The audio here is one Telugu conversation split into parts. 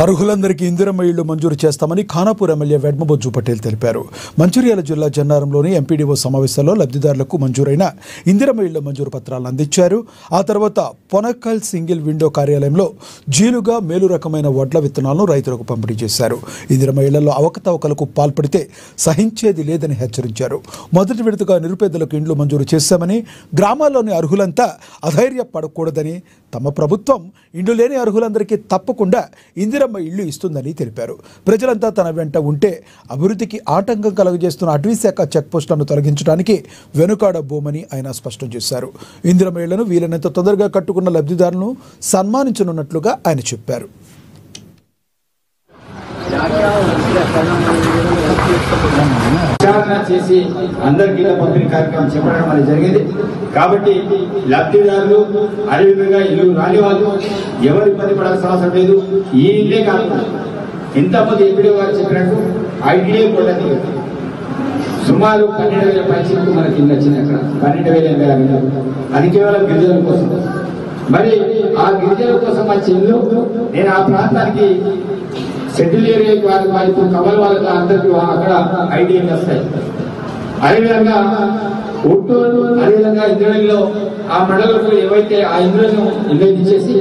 అర్హులందరికీ ఇందిరమ్మ ఇళ్లు మంజూరు చేస్తామని ఖానాపూర్ ఎమ్మెల్యే వెడ్మబొజ్జు పటేల్ తెలిపారు. మంచిర్యాల జిల్లా జన్నారంలోని ఎంపీడీఓ సమావేశంలో లబ్ధిదారులకు మంజూరైన ఇందిరమ్మ ఇళ్ల మంజూరు పత్రాలను అందించారు. ఆ తర్వాత పొనక్కల్ సింగిల్ విండో కార్యాలయంలో జీలుగా మేలు రకమైన వడ్ల విత్తనాలను రైతులకు పంపిణీ చేశారు. ఇందిరమ్మ ఇళ్లలో అవకతవకలకు పాల్పడితే సహించేది లేదని హెచ్చరించారు. మొదటి విడతగా నిరుపేదలకు ఇండ్లు మంజూరు చేశామని, గ్రామాల్లోని అర్హులంతా అధైర్యపడకూడదని, తమ ప్రభుత్వం ఇండ్లు లేని అర్హులందరికీ తప్పకుండా ఇందిరమ్మ ఇల్లు ఇస్తుందని తెలిపారు. ప్రజలంతా తన వెంట ఉంటే అభివృద్ధికి ఆటంకం కలుగజేస్తున్న అటవీశాఖ చెక్పోస్టులను తొలగించడానికి వెనుకాడబోమని ఆయన స్పష్టం చేశారు. ఇందిరమ్మ ఇళ్లను వీలైనంత తొందరగా కట్టుకున్న లబ్ధిదారులను సన్మానించనున్నట్లుగా ఆయన చెప్పారు. చేసి అందరికీ పంపిణీ కార్యక్రమం చెప్పడం అనేది జరిగింది. కాబట్టి లబ్ధిదారులు అదేవిధంగా ఇల్లు రాని వాళ్ళు ఎవరు ఇబ్బంది పడాల్సిన అవసరం లేదు. ఈ ఇల్లే కాకుండా ఇంతమంది ఎంపీడీ గారు చెప్పినట్టు ఐటీఐ కొట్టది సుమారు 12,000 పైసలకు మనకి ఇల్లు వచ్చింది. అక్కడ 12,000 అది కేవలం గిరిజనుల కోసం. మరి ఆ గిరిజనుల కోసం వచ్చే ఇల్లు నేను ఆ ప్రాంతానికి సెటిల్ ఏరియా వారికి కమల్ వాళ్ళకి అందరికీ అక్కడ ఐటీఐలు వస్తాయి. అదేవిధంగా ఒట్టూరు, అదేవిధంగా ఇంద్రులలో ఆ మండలంలో ఏవైతే ఆ ఇంద్రులను నిర్ణయించేసి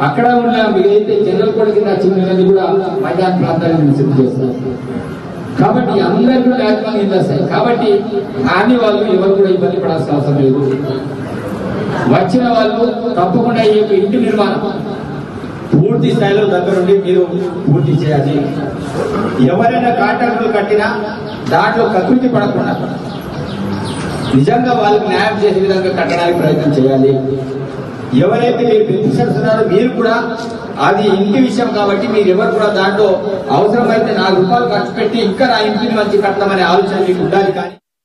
అక్కడ ఉన్న మీరైతే జనరల్ కోట కింద చిన్నది కూడా మైదాన ప్రాంతాలను సిద్ధం చేస్తారు. కాబట్టి అందరికీ కూడా కార్యక్రమాలు వస్తాయి. కాబట్టి హామీ వాళ్ళు ఎవరు కూడా ఇబ్బంది పడాల్సిన అవసరం లేదు. వచ్చిన వాళ్ళు తప్పకుండా ఈ యొక్క ఇంటి నిర్మాణం పూర్తి స్థాయిలో దగ్గరుండి మీరు పూర్తి చేయాలి. ఎవరైనా కాంట్రాక్టులు కట్టినా దాంట్లో కకృతి పడకుండా నిజంగా వాళ్ళకి న్యాయం చేసే విధంగా కట్టడానికి ప్రయత్నం చేయాలి. ఎవరైతే మీరు బెనిఫిషియర్స్ ఉన్నారో మీరు కూడా అది ఇంటి విషయం కాబట్టి మీరు ఎవరు కూడా దాంట్లో అవసరమైతే ₹4 ఖర్చు పెట్టి ఇంకా నా ఇంటిని మంచి కట్టమనే ఆలోచన మీకు ఉండాలి. కానీ